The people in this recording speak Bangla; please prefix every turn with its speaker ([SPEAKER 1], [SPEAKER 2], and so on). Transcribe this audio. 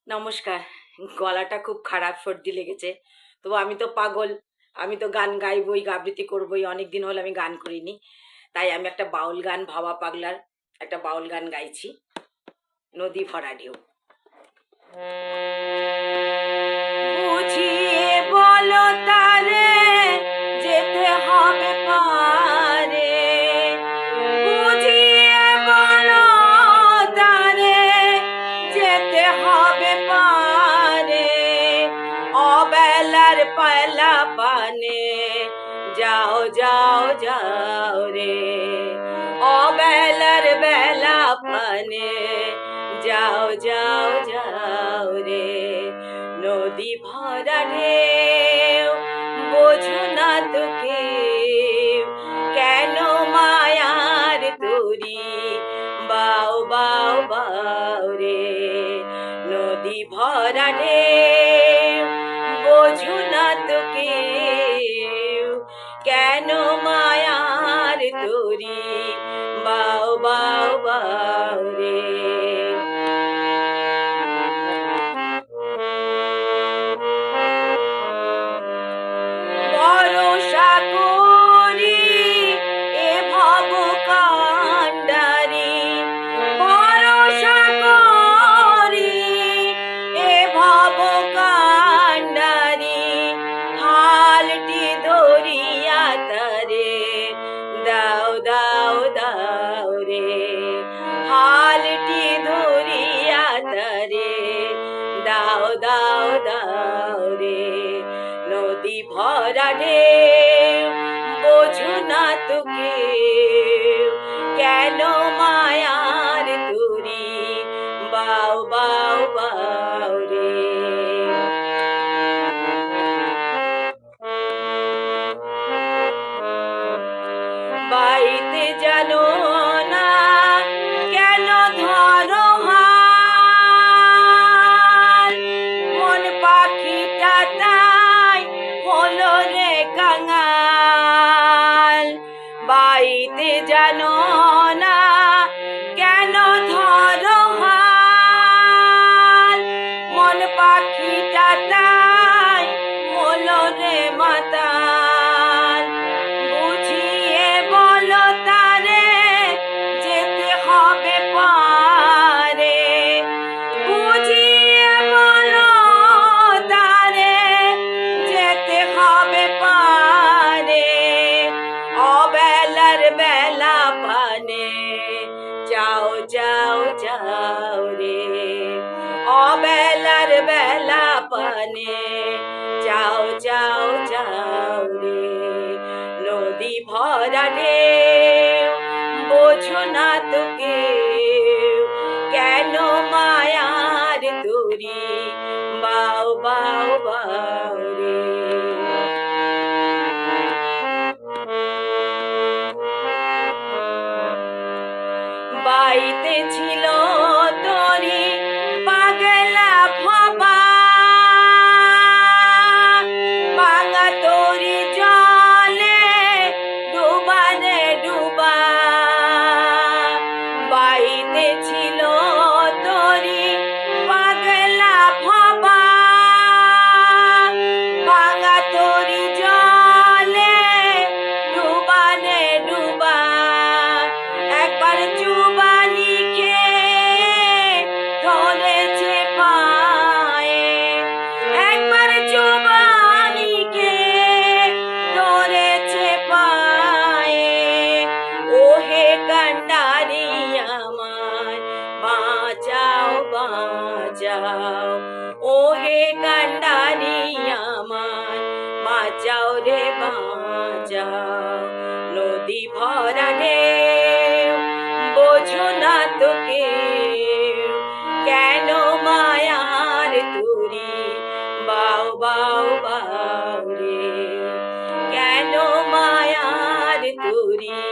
[SPEAKER 1] নমস্কার। গলাটা খুব খারাপ, সর্দি লেগেছে। তবু আমি তো পাগল, আমি তো গান গাইবই, আবৃত্তি করবই। অনেক দিন হলো আমি গান করিনি, তাই আমি একটা বাউল গান, ভাবা পাগলার একটা বাউল গান গাইছি, নদী ভরা ঢেউ। বুঝিয়ে বলো তারে যেতে হবে পারে, বুঝিয়ে বলো তারে যেতে হবে পারে, অবেলার পালা পানে যাও যাও যাও রে, অবেলার বেলা পানে যাও যাও যাও রে, নদী ভরা ঢেউ বোঝো না তো কেউ, কেন মায়ার তরি বাও বাও বাও রে, নদী ভরা ঢেউ বোঝো না তো কেউ, কেন মায়ার তরি বাও বাও বাও রে। ভরসা করি এ ভব কান্ডারি, ভরসা করি এ ভব কান্ডারি, হালটি ধরিয়া তারে দাও দাও দাও রে, হালটি ধরিয়া তারে দাও দাও দাও রে, নদী ভরা ঢেউ বোঝো না তো কেউ, কেন মায়ার তরি বাও বাও বাও রে। বাইতে জানো না কেন ধরো হাল, মন পাখিটা তাই হলো রে কাঙাল, বাইতে জানো না কেন ধরো হাল, মন পাখিটা তাই হলো রে মাতাল, বুঝিয়ে বলো তারে যেতে হবে পারে, বুঝিয়ে বলো তারে যেতে হবে পারে, অবেলার বেলা পানে যাও যাও যাও রে, অবেলার বেলা পানে যাও যাও যাও রে, নদী ভরা ঢেউ বোঝো না তো কেউ, কেন মায়ার তরি বাও বাও বাও রে। বাইতে ছিল তরি পাগলা ভাবা, ভাঙা তরি জলে ডুবানে ডুবা, বাইতে ছিল তরি পাগলা ভাবা, ভাঙা তরি জলে ডুবানে ডুবা, একবার চুবানি খেয়ে ধরেছে পায়ে, একবার চুবানি খেয়ে ধরেছে পায়ে, ওহে কান্ডারি আমার বাঁচাও বাঁচাও, ওহে কান্ডারি আমার বাঁচাও রে বাঁচাও, নদী ভরা ঢেউ বোঝো না তো কেউ, কেন মায়ার তরি বাও বাও বাও রে, কেন মায়ার তরি